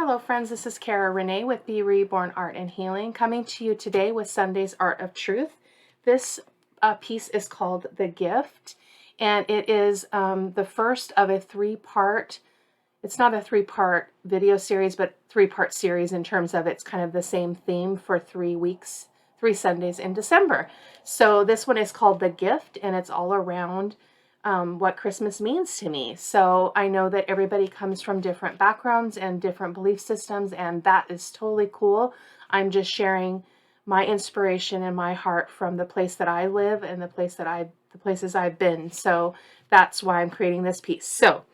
Hello friends, this is Cara-Renee with B.Reborn Art and Healing, coming to you today with Sunday's Art of Truth. This piece is called The Gift, and it is the first of a three-part, it's not a three-part video series, but three-part series in terms of it's kind of the same theme for 3 weeks, 3 Sundays in December. So this one is called The Gift, and it's all around what Christmas means to me. So I know that everybody comes from different backgrounds and different belief systems, and that is totally cool. I'm just sharing my inspiration and my heart from the place that I live and the places I've been. So that's why I'm creating this piece. So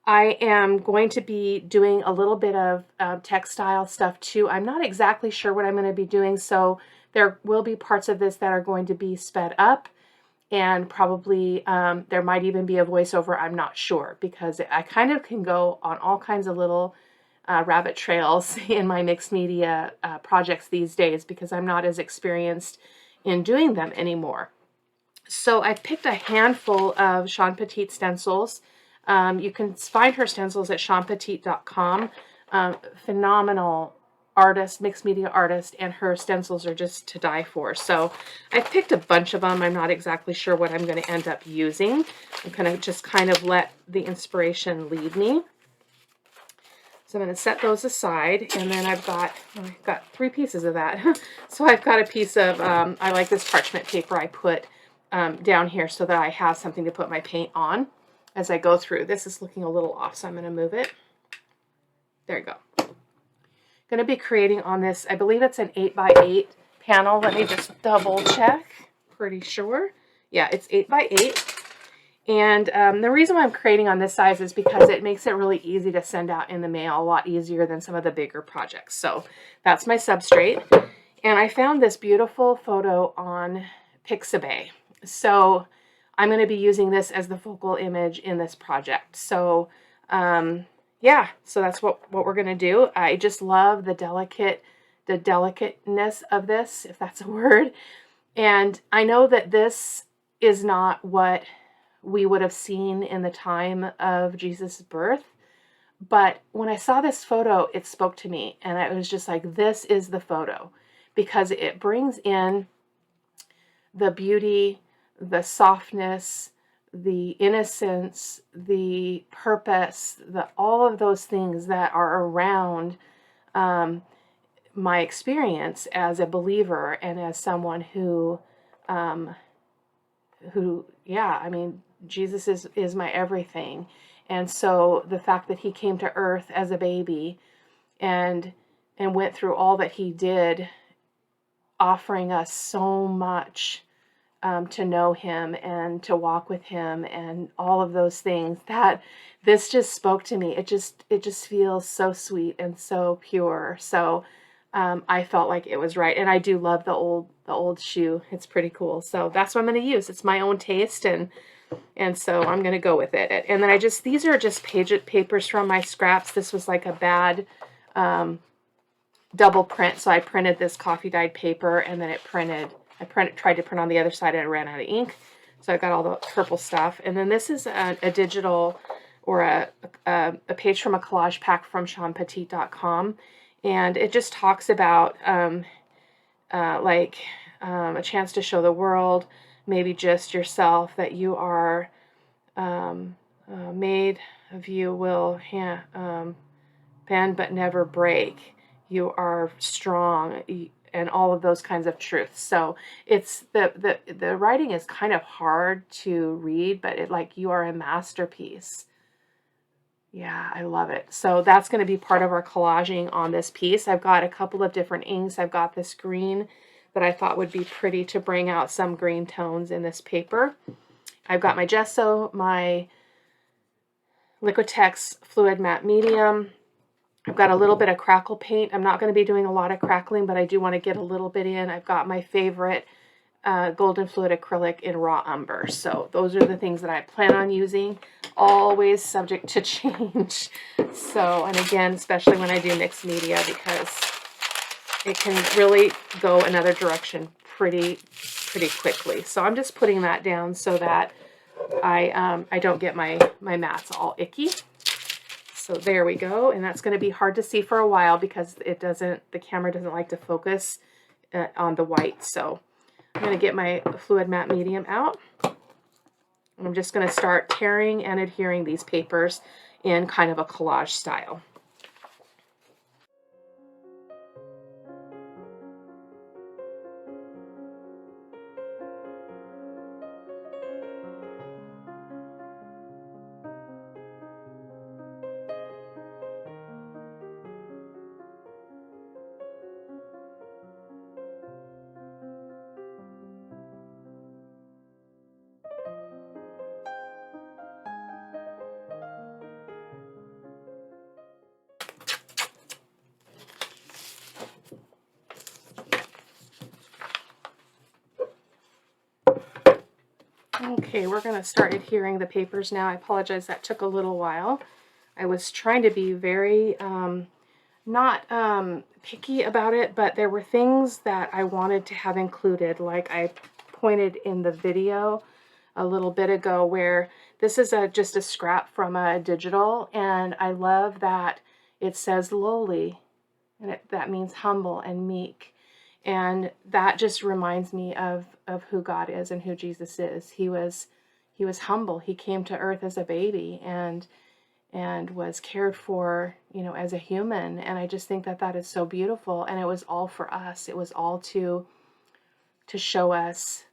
I am going to be doing a little bit of textile stuff too. I'm not exactly sure what I'm going to be doing, so there will be parts of this that are going to be sped up. And probably there might even be a voiceover, I'm not sure, because I kind of can go on all kinds of little rabbit trails in my mixed media projects these days because I'm not as experienced in doing them anymore. So I picked a handful of Sean Petite stencils. You can find her stencils at seanpetite.com. Phenomenal artist, mixed media artist, and her stencils are just to die for. So I picked a bunch of them. I'm not exactly sure what I'm going to end up using. I'm going to just kind of let the inspiration lead me. So I'm going to set those aside, and then I've got 3 pieces of that. So I've got a piece of, I like this parchment paper I put down here so that I have something to put my paint on as I go through. This is looking a little off, so I'm going to move it. There you go. Going to be creating on this, I believe it's an 8x8 panel. Let me just double check. Pretty sure. Yeah, it's 8x8. And the reason why I'm creating on this size is because it makes it really easy to send out in the mail, a lot easier than some of the bigger projects. So that's my substrate. And I found this beautiful photo on Pixabay. So I'm going to be using this as the focal image in this project. So yeah, so that's what we're going to do. I just love the delicateness of this, if that's a word. And I know that this is not what we would have seen in the time of Jesus' birth. But when I saw this photo, it spoke to me. And I was just like, this is the photo. Because it brings in the beauty, the softness, the innocence, the purpose, all of those things that are around my experience as a believer and as someone who, yeah, I mean, Jesus is my everything. And so the fact that he came to earth as a baby and went through all that he did, offering us so much to know him and to walk with him and all of those things, that this just spoke to me. It just feels so sweet and so pure. So I felt like it was right. And I do love the old shoe. It's pretty cool. So that's what I'm going to use. It's my own taste, and so I'm going to go with it. And then these are just papers from my scraps. This was like a bad double print. So I printed this coffee dyed paper, and then I tried to print on the other side, and I ran out of ink. So I got all the purple stuff. And then this is a digital, or a page from a collage pack from seanpetite.com. And it just talks about a chance to show the world, maybe just yourself, that you are made of, you will bend but never break. You are strong, and all of those kinds of truths. So it's the writing is kind of hard to read, but you are a masterpiece. Yeah, I love it. So that's going to be part of our collaging on this piece. I've got a couple of different inks. I've got this green that I thought would be pretty to bring out some green tones in this paper. I've got my gesso, my Liquitex fluid matte medium. I've got a little bit of crackle paint. I'm not going to be doing a lot of crackling, but I do want to get a little bit in. I've got my favorite golden fluid acrylic in raw umber. So those are the things that I plan on using, always subject to change. So, and again, especially when I do mixed media, because it can really go another direction pretty quickly. So I'm just putting that down so that I don't get my mats all icky. So there we go, and that's going to be hard to see for a while because the camera doesn't like to focus on the white. So I'm going to get my fluid matte medium out. I'm just going to start tearing and adhering these papers in kind of a collage style. Okay, we're going to start adhering the papers now. I apologize, that took a little while. I was trying to be very not picky about it, but there were things that I wanted to have included, like I pointed in the video a little bit ago, where this is just a scrap from a digital, and I love that it says lowly, and that means humble and meek. And that just reminds me of who God is and who Jesus is. He was humble. He came to earth as a baby and was cared for, you know, as a human. And I just think that that is so beautiful. And it was all for us. It was all to show us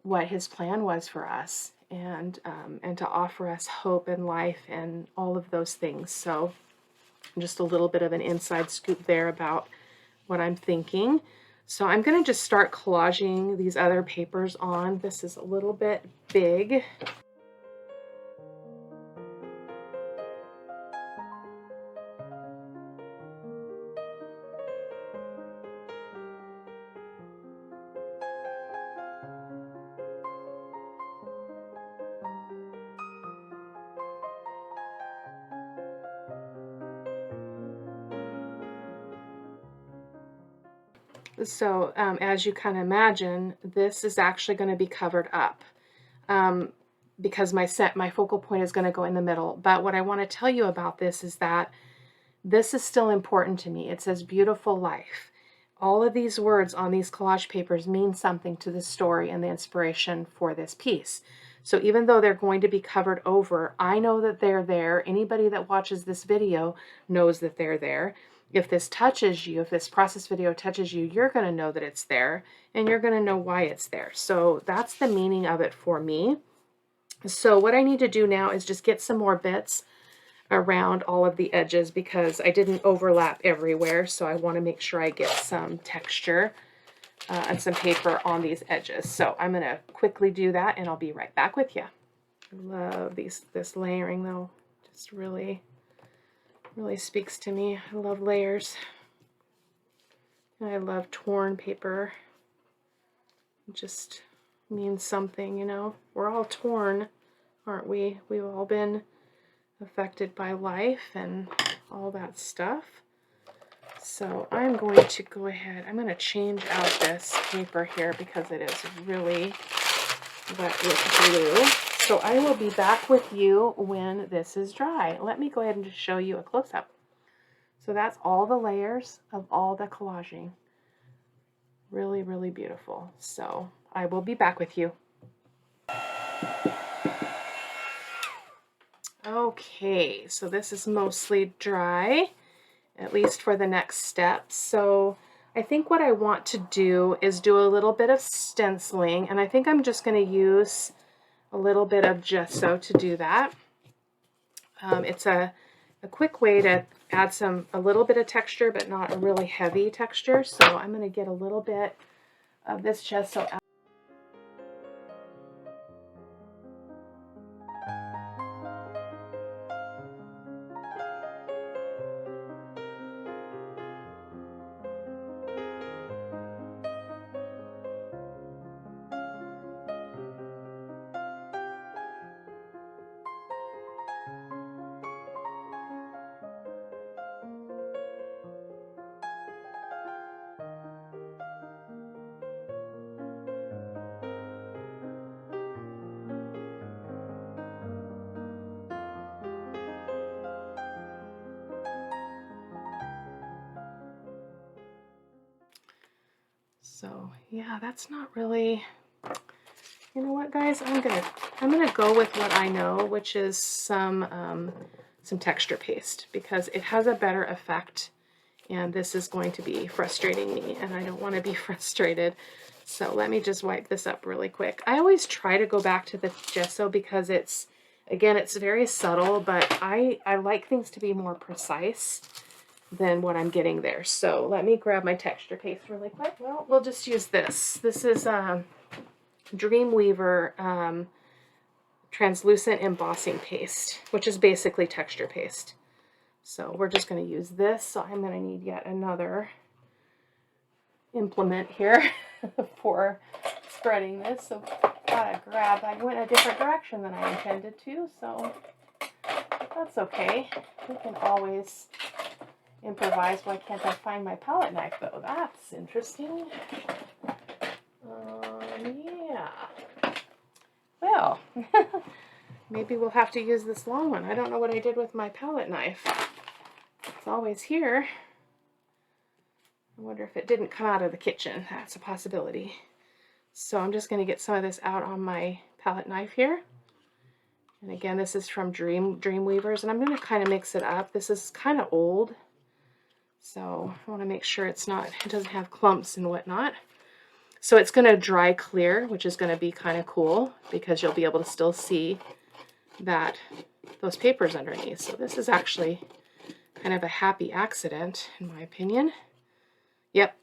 what his plan was for us, and to offer us hope and life and all of those things. So just a little bit of an inside scoop there about what I'm thinking. So I'm going to just start collaging these other papers on. This is a little bit big. So as you can imagine, this is actually going to be covered up because my focal point is going to go in the middle. But what I want to tell you about this is that this is still important to me. It says beautiful life. All of these words on these collage papers mean something to the story and the inspiration for this piece. So even though they're going to be covered over, I know that they're there. Anybody that watches this video knows that they're there. If this touches you, if this process video touches you, you're going to know that it's there, and you're going to know why it's there. So that's the meaning of it for me. So what I need to do now is just get some more bits around all of the edges because I didn't overlap everywhere. So I want to make sure I get some texture and some paper on these edges. So I'm going to quickly do that, and I'll be right back with you. I love this layering though. Just really speaks to me. I love layers. And I love torn paper. It just means something, you know. We're all torn, aren't we? We've all been affected by life and all that stuff. So I'm going to go ahead. I'm going to change out this paper here because it is really wet with glue. So I will be back with you when this is dry. Let me go ahead and just show you a close-up. So that's all the layers of all the collaging. Really, really beautiful. So I will be back with you. Okay, so this is mostly dry, at least for the next step. So I think what I want to do is do a little bit of stenciling, and I think I'm just going to use a little bit of gesso to do that. It's a quick way to add a little bit of texture, but not a really heavy texture. So I'm going to get a little bit of this gesso out. So yeah, that's not really, you know what guys, I'm gonna go with what I know, which is some texture paste, because it has a better effect, and this is going to be frustrating me, and I don't want to be frustrated. So let me just wipe this up really quick. I always try to go back to the gesso because it's, again, it's very subtle, but I like things to be more precise than what I'm getting there. So let me grab my texture paste really quick. Well, we'll just use this. This is Dreamweaver translucent embossing paste, which is basically texture paste. So we're just going to use this. So I'm going to need yet another implement here for spreading this. So gotta grab, I went a different direction than I intended to, so that's okay. We can always improvise. Why can't I find my palette knife though? That's interesting. Yeah. Well, maybe we'll have to use this long one. I don't know what I did with my palette knife. It's always here. I wonder if it didn't come out of the kitchen. That's a possibility. So I'm just going to get some of this out on my palette knife here. And again, this is from Dreamweavers, and I'm going to kind of mix it up. This is kind of old, so I want to make sure it doesn't have clumps and whatnot. So it's going to dry clear, which is going to be kind of cool because you'll be able to still see those papers underneath. So this is actually kind of a happy accident, in my opinion. Yep.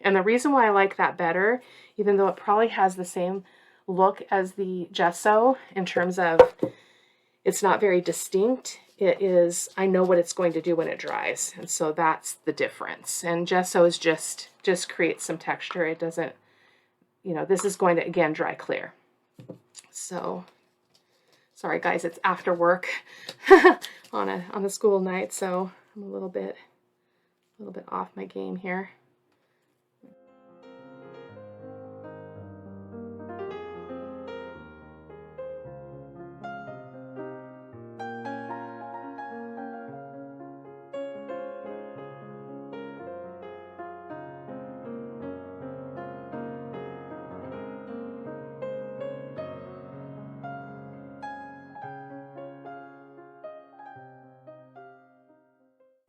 And the reason why I like that better, even though it probably has the same look as the gesso in terms of it's not very distinct, it is, I know what it's going to do when it dries. And so that's the difference. And gesso is just creates some texture. It doesn't, you know, this is going to, again, dry clear. So, sorry guys, it's after work on a school night, so I'm a little bit off my game here.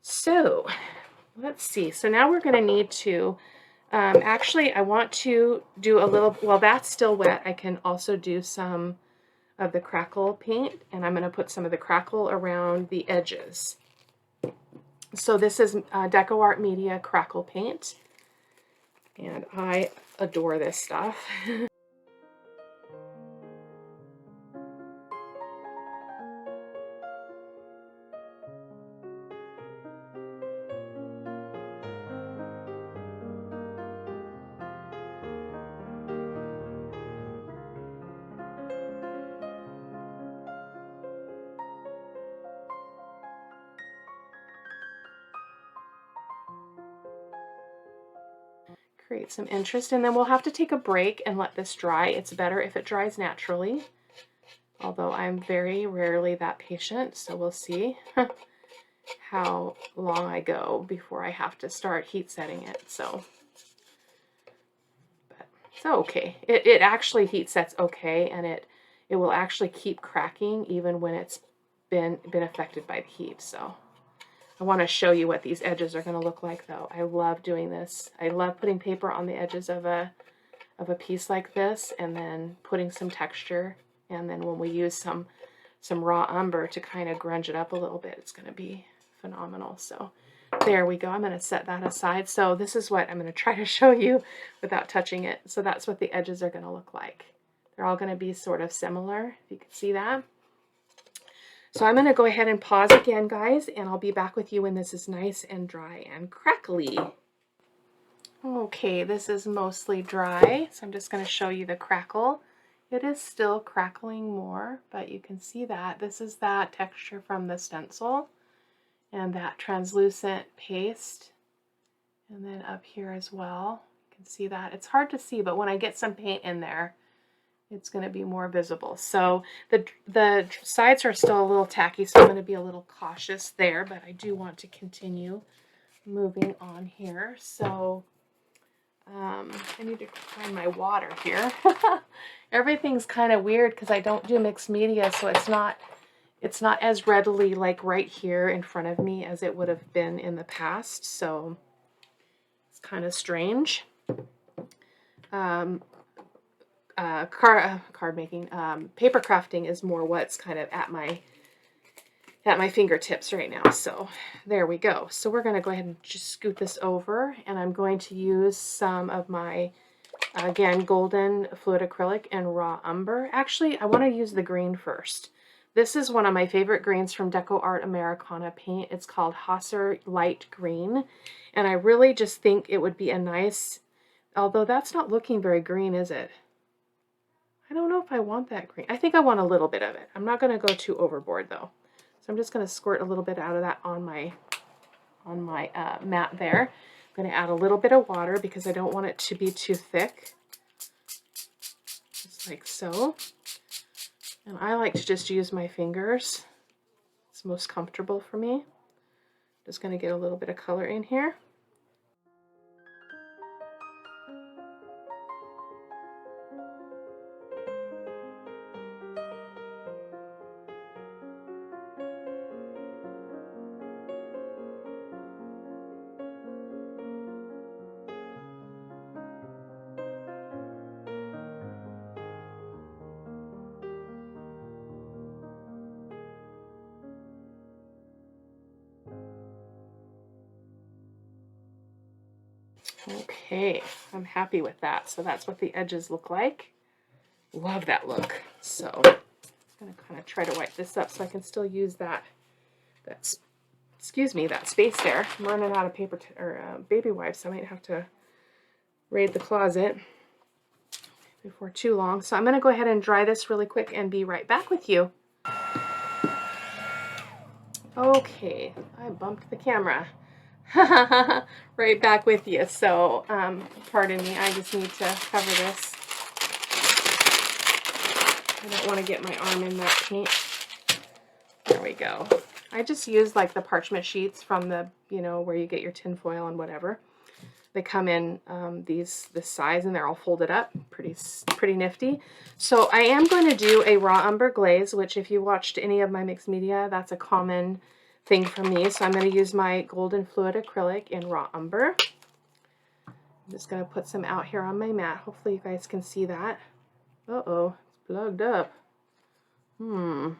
So let's see. So now we're going to need to, actually I want to do a little, while that's still wet, I can also do some of the crackle paint, and I'm going to put some of the crackle around the edges. So this is Deco Art Media crackle paint, and I adore this stuff. Create some interest, and then we'll have to take a break and let this dry. It's better if it dries naturally, although I'm very rarely that patient, so we'll see how long I go before I have to start heat setting it. So, but it's okay. It actually heat sets okay, and it will actually keep cracking even when it's been affected by the heat. So I want to show you what these edges are going to look like, though. I love doing this. I love putting paper on the edges of a piece like this, and then putting some texture, and then when we use some raw umber to kind of grunge it up a little bit, it's going to be phenomenal. So there we go. I'm going to set that aside. So this is what I'm going to try to show you without touching it. So that's what the edges are going to look like. They're all going to be sort of similar, if you can see that. So I'm going to go ahead and pause again, guys, and I'll be back with you when this is nice and dry and crackly. Okay, this is mostly dry, so I'm just going to show you the crackle. It is still crackling more, but you can see that. This is that texture from the stencil and that translucent paste. And then up here as well, you can see that. It's hard to see, but when I get some paint in there, it's going to be more visible. So the sides are still a little tacky, so I'm going to be a little cautious there, but I do want to continue moving on here. So I need to find my water here. Everything's kind of weird because I don't do mixed media, so it's not as readily like right here in front of me as it would have been in the past. So it's kind of strange. Card making, paper crafting is more what's kind of at my fingertips right now. So there we go. So we're going to go ahead and just scoot this over, and I'm going to use some of my, again, golden fluid acrylic and raw umber. Actually, I want to use the green first. This is one of my favorite greens from Deco Art Americana paint. It's called Hauser Light Green, and I really just think it would be a nice, although that's not looking very green, is it? I don't know if I want that green. I think I want a little bit of it. I'm not going to go too overboard though. So I'm just going to squirt a little bit out of that on my mat there. I'm going to add a little bit of water because I don't want it to be too thick. Just like so. And I like to just use my fingers. It's most comfortable for me. Just going to get a little bit of color in here. Okay, I'm happy with that. So that's what the edges look like. Love that look. So I'm going to kind of try to wipe this up so I can still use that space there. I'm running out of paper or baby wipes. I might have to raid the closet before too long. So I'm going to go ahead and dry this really quick and be right back with you. Okay, I bumped the camera. Right back with you. So, pardon me, I just need to cover this. I don't want to get my arm in that paint. There we go. I just use like the parchment sheets from the, where you get your tin foil and whatever. They come in this size and they're all folded up. Pretty nifty. So I am going to do a raw umber glaze, which if you watched any of my mixed media, that's a common thing for me. So I'm going to use my golden fluid acrylic in raw umber. I'm just going to put some out here on my mat. Hopefully you guys can see that. Uh-oh, it's plugged up. I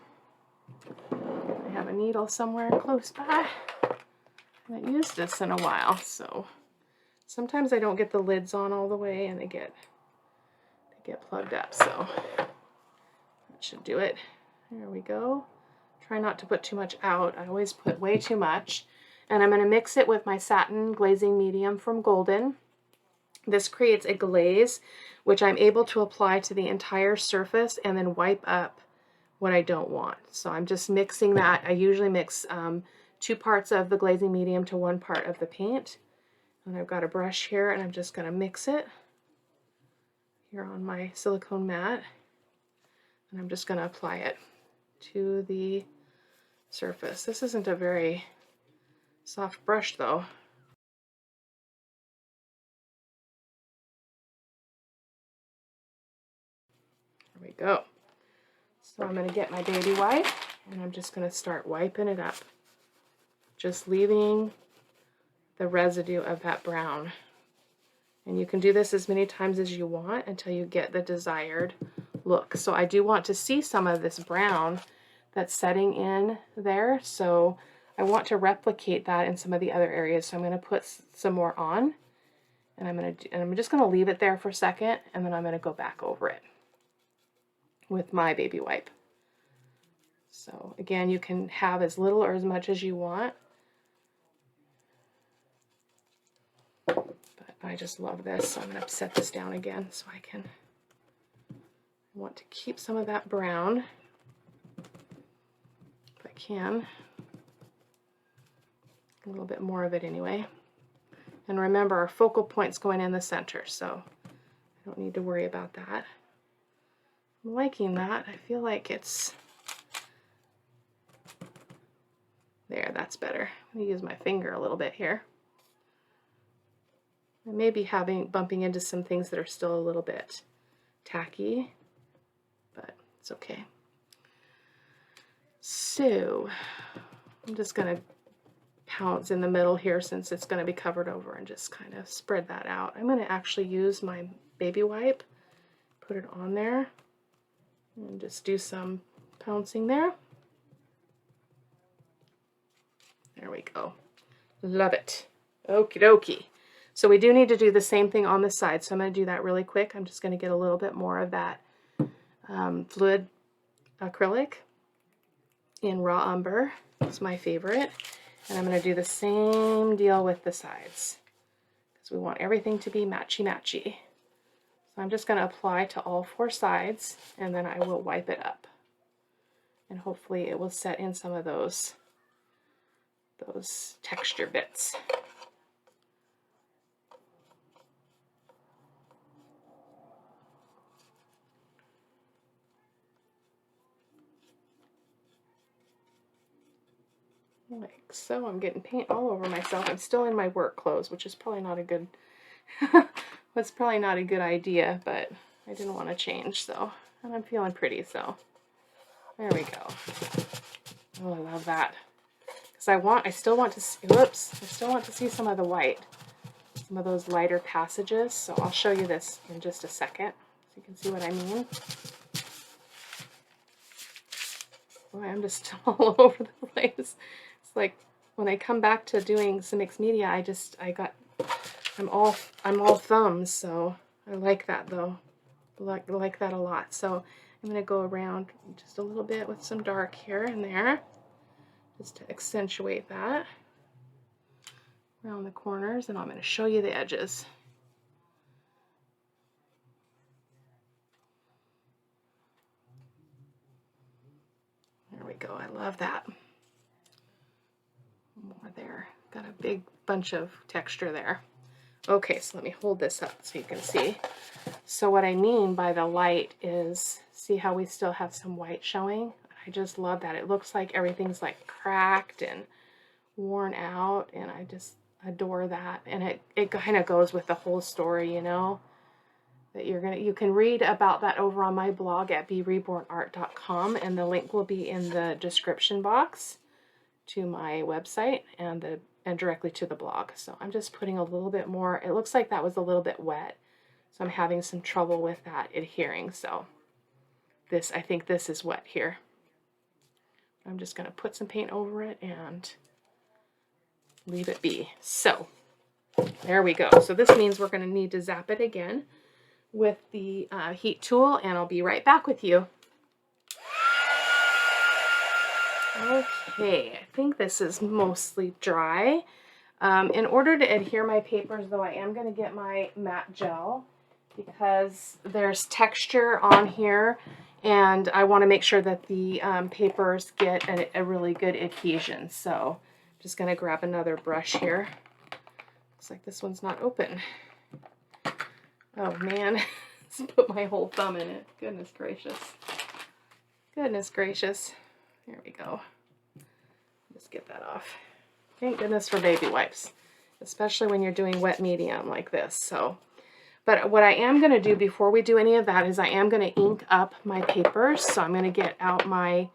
have a needle somewhere close by. I haven't used this in a while, so sometimes I don't get the lids on all the way and they get plugged up. So that should do it. There we go. Try not to put too much out. I always put way too much. And I'm going to mix it with my satin glazing medium from Golden. This creates a glaze which I'm able to apply to the entire surface and then wipe up what I don't want. So I'm just mixing that. I usually mix 2 parts of the glazing medium to 1 part of the paint. And I've got a brush here and I'm just going to mix it here on my silicone mat. And I'm just going to apply it to the surface. This isn't a very soft brush though. There we go. So I'm going to get my baby wipe and I'm just going to start wiping it up. Just leaving the residue of that brown. And you can do this as many times as you want until you get the desired look. So I do want to see some of this brown that's setting in there. So I want to replicate that in some of the other areas. So I'm going to put some more on and I'm just going to leave it there for a second and then I'm going to go back over it with my baby wipe. So again, you can have as little or as much as you want. But I just love this. So I'm going to set this down again so I want to keep some of that brown if I can. A little bit more of it anyway. And remember, our focal point's going in the center, so I don't need to worry about that. I'm liking that. I feel like it's there. That's better. I'm going to use my finger a little bit here. I may be bumping into some things that are still a little bit tacky, but it's okay. So I'm just going to pounce in the middle here since it's going to be covered over and just kind of spread that out. I'm going to actually use my baby wipe, put it on there, and just do some pouncing there. There we go. Love it. Okie dokie. So we do need to do the same thing on the side. So I'm going to do that really quick. I'm just going to get a little bit more of that fluid acrylic in raw umber. It's my favorite. And I'm going to do the same deal with the sides because we want everything to be matchy-matchy. So I'm just going to apply to all 4 sides and then I will wipe it up. And hopefully it will set in some of those texture bits. Like so. I'm getting paint all over myself. I'm still in my work clothes, which is probably not a good was probably not a good idea, but I didn't want to change, so, and I'm feeling pretty, so there we go. Oh, I love that. Because I still want to see some of the white, some of those lighter passages, so I'll show you this in just a second so you can see what I mean. Boy, I'm just all over the place. It's like when I come back to doing some mixed media, I'm all thumbs, so I like that though. I like that a lot. So I'm going to go around just a little bit with some dark here and there, just to accentuate that around the corners, and I'm going to show you the edges. There we go. I love that. More there. Got a big bunch of texture there. Okay, so let me hold this up so you can see. So what I mean by the light is, see how we still have some white showing? I just love that. It looks like everything's like cracked and worn out, and I just adore that. And it kind of goes with the whole story, you know, that you can read about that over on my blog at B.Rebornart.com, and the link will be in the description box to my website and directly to the blog. So I'm just putting a little bit more. It looks like that was a little bit wet, so I'm having some trouble with that adhering. So I think this is wet here. I'm just going to put some paint over it and leave it be. So there we go. So this means we're going to need to zap it again with the heat tool, and I'll be right back with you. Okay, I think this is mostly dry. In order to adhere my papers, though, I am going to get my matte gel because there's texture on here, and I want to make sure that the papers get a really good adhesion. So I'm just going to grab another brush here. Looks like this one's not open. Oh man, let's put my whole thumb in it. Goodness gracious. Goodness gracious. There we go. Just get that off. Thank goodness for baby wipes, especially when you're doing wet medium like this. So, but what I am going to do before we do any of that is I am going to ink up my papers. So I'm going to get out my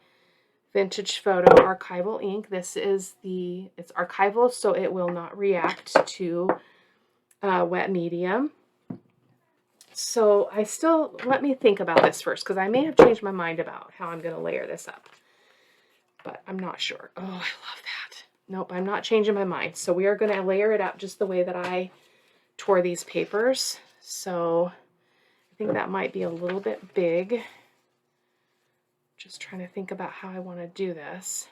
Vintage Photo archival ink. This is it's archival, so it will not react to wet medium. So let me think about this first, because I may have changed my mind about how I'm going to layer this up, but I'm not sure. Oh, I love that. Nope, I'm not changing my mind. So we are going to layer it up just the way that I tore these papers. So I think that might be a little bit big. Just trying to think about how I want to do this.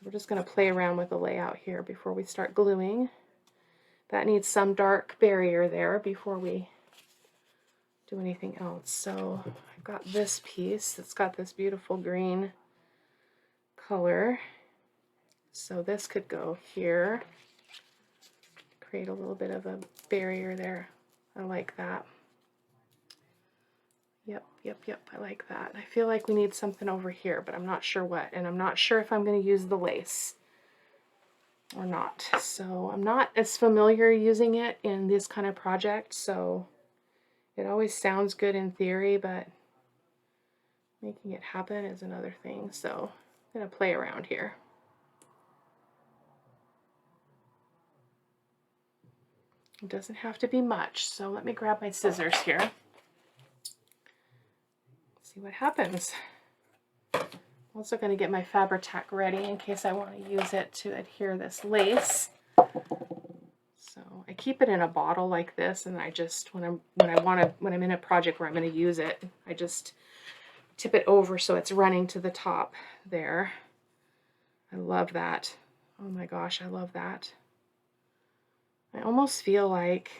we're just going to play around with the layout here before we start gluing. That needs some dark barrier there before we do anything else. So I've got this piece that's got this beautiful green color. So this could go here. Create a little bit of a barrier there. I like that. Yep, I like that. I feel like we need something over here, but I'm not sure what, and I'm not sure if I'm going to use the lace or not. So I'm not as familiar using it in this kind of project, so it always sounds good in theory, but making it happen is another thing. So I'm going to play around here. It doesn't have to be much, so let me grab my scissors here. See what happens. I'm also going to get my Fabri-Tac ready in case I want to use it to adhere this lace. So I keep it in a bottle like this, and I just when I'm in a project where I'm going to use it, I just tip it over so it's running to the top there. I love that. Oh my gosh, I love that. I almost feel like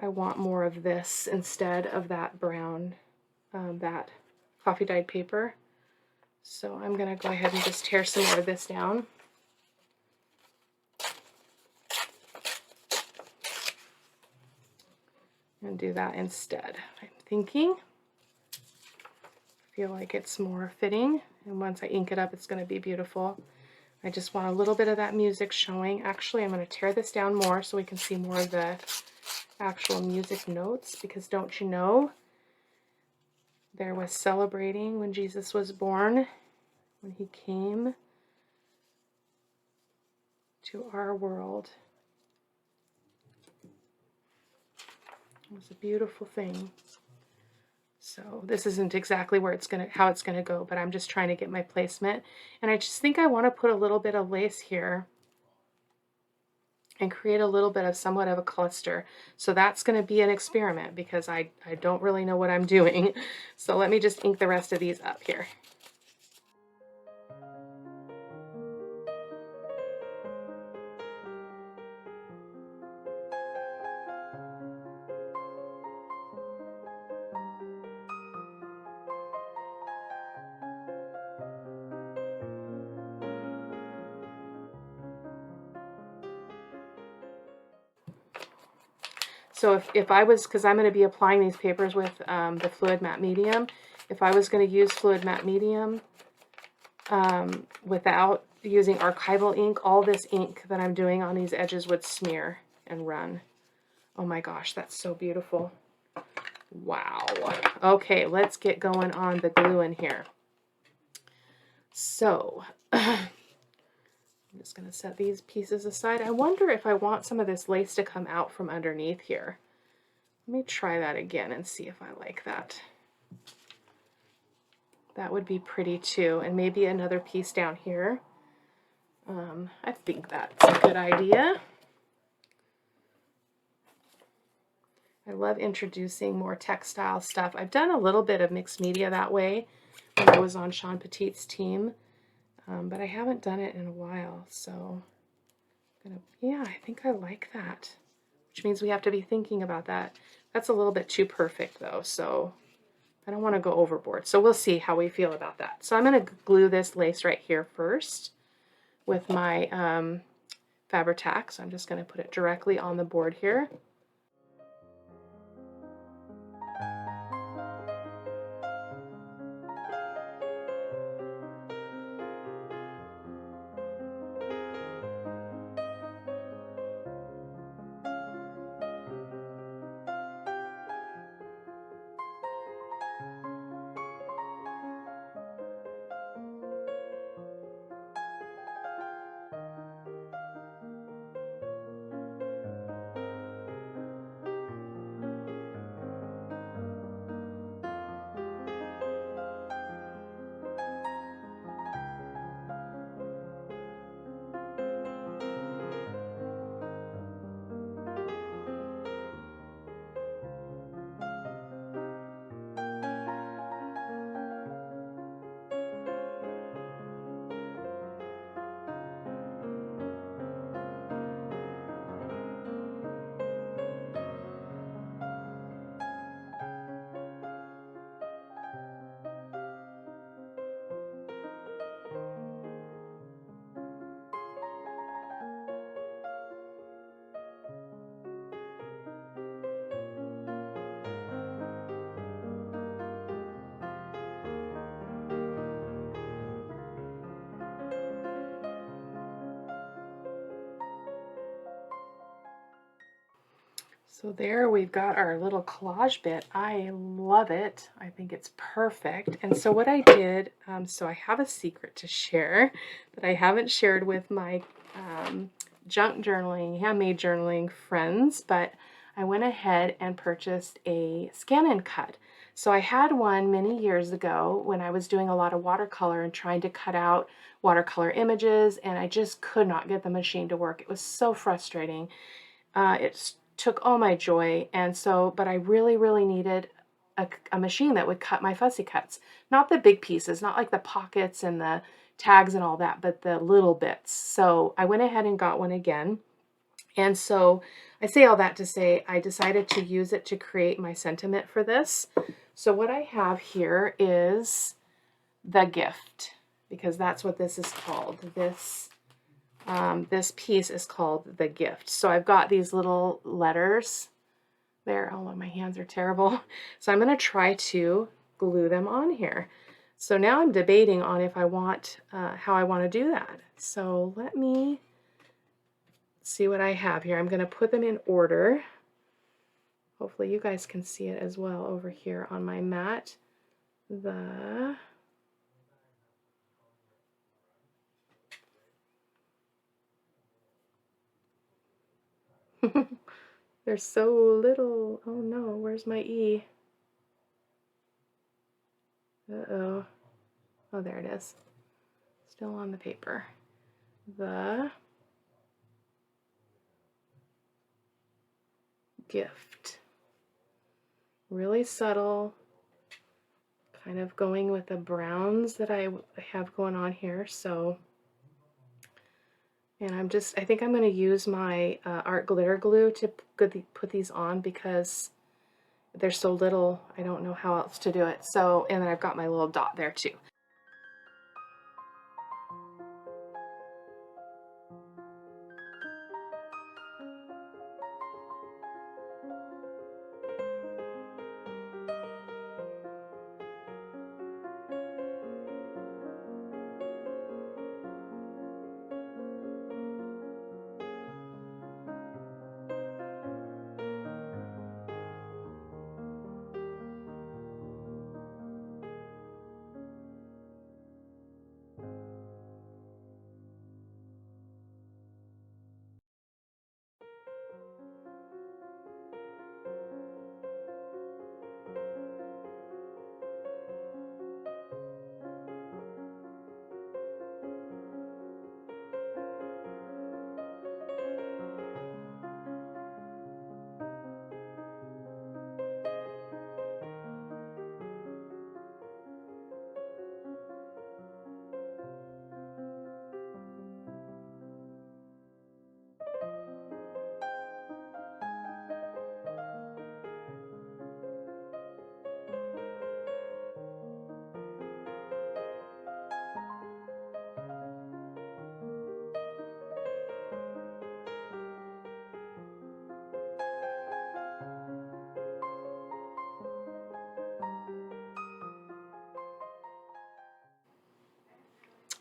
I want more of this instead of that brown, that coffee dyed paper. So I'm going to go ahead and just tear some more of this down. And do that instead. I'm thinking. I feel like it's more fitting. And once I ink it up, it's going to be beautiful. I just want a little bit of that music showing. Actually, I'm going to tear this down more so we can see more of the actual music notes, because don't you know, there was celebrating when Jesus was born, when he came to our world. It was a beautiful thing. So this isn't exactly where it's how it's gonna go, but I'm just trying to get my placement. And I just think I want to put a little bit of lace here and create a little bit of somewhat of a cluster. So that's going to be an experiment because I don't really know what I'm doing. So let me just ink the rest of these up here. So if I was, because I'm going to be applying these papers with the fluid matte medium, if I was going to use fluid matte medium without using archival ink, all this ink that I'm doing on these edges would smear and run. Oh my gosh, that's so beautiful. Wow. Okay, let's get going on the glue in here. So I'm just going to set these pieces aside. I wonder if I want some of this lace to come out from underneath here. Let me try that again and see if I like that. That would be pretty too. And maybe another piece down here. I think that's a good idea. I love introducing more textile stuff. I've done a little bit of mixed media that way when I was on Sean Petit's team, but I haven't done it in a while. So, yeah, I think I like that, which means we have to be thinking about that. That's a little bit too perfect though, so I don't want to go overboard. So we'll see how we feel about that. So I'm going to glue this lace right here first with my Fabri-Tac. So I'm just going to put it directly on the board here. So there we've got our little collage bit. I love it. I think it's perfect. And so what I did, so I have a secret to share that I haven't shared with my junk journaling, handmade journaling friends, but I went ahead and purchased a scan and cut. So I had one many years ago when I was doing a lot of watercolor and trying to cut out watercolor images, and I just could not get the machine to work. It was so frustrating. It took all my joy, and so, but I really, really needed a machine that would cut my fussy cuts. Not the big pieces, not like the pockets and the tags and all that, but the little bits. So I went ahead and got one again. And so I say all that to say I decided to use it to create my sentiment for this. So what I have here is the gift, because that's what this is called. This piece is called the gift. So I've got these little letters there. Oh, my hands are terrible. So I'm going to try to glue them on here. So now I'm debating on if I want, how I want to do that. So let me see what I have here. I'm going to put them in order. Hopefully you guys can see it as well over here on my mat. They're so little. Oh no, where's my E? Uh-oh. Oh, there it is. Still on the paper. The gift. Really subtle. Kind of going with the browns that I have going on here. So, and I think I'm going to use my art glitter glue to put these on because they're so little. I don't know how else to do it. So, and then I've got my little dot there too.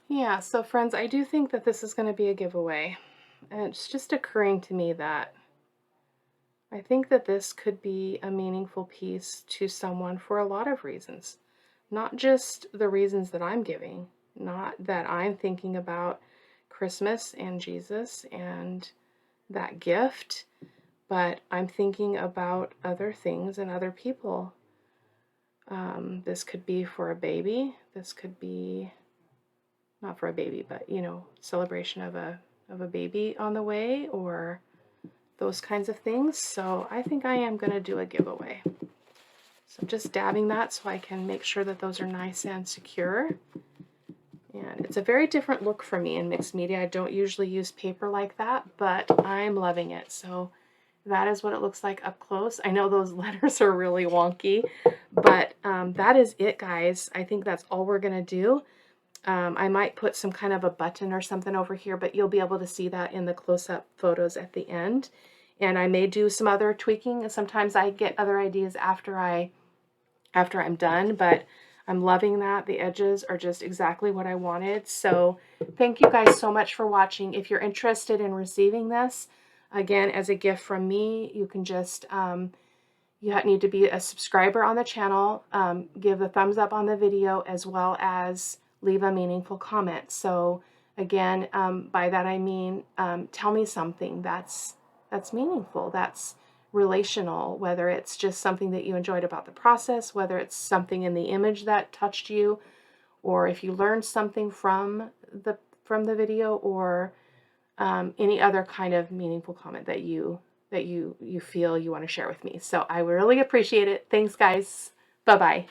Yeah, so friends, I do think that this is going to be a giveaway. And it's just occurring to me that I think that this could be a meaningful piece to someone for a lot of reasons. Not just the reasons that I'm giving, not that I'm thinking about Christmas and Jesus and that gift, but I'm thinking about other things and other people. This could be for a baby. This could be not for a baby, but celebration of a baby on the way, or those kinds of things. So I think I am going to do a giveaway. So I'm just dabbing that so I can make sure that those are nice and secure. And it's a very different look for me in mixed media. I don't usually use paper like that, but I'm loving it. So that is what it looks like up close. I know those letters are really wonky, but that is it, guys. I think that's all we're going to do. I might put some kind of a button or something over here, but you'll be able to see that in the close-up photos at the end. And I may do some other tweaking. Sometimes I get other ideas after I'm done, but I'm loving that. The edges are just exactly what I wanted. So thank you guys so much for watching. If you're interested in receiving this, Again, as a gift from me, you can just, you need to be a subscriber on the channel, give a thumbs up on the video, as well as leave a meaningful comment. So again, by that I mean, tell me something that's meaningful, that's relational, whether it's just something that you enjoyed about the process, whether it's something in the image that touched you, or if you learned something from the video, or any other kind of meaningful comment that you feel you want to share with me. So I would really appreciate it. Thanks, guys. Bye-bye.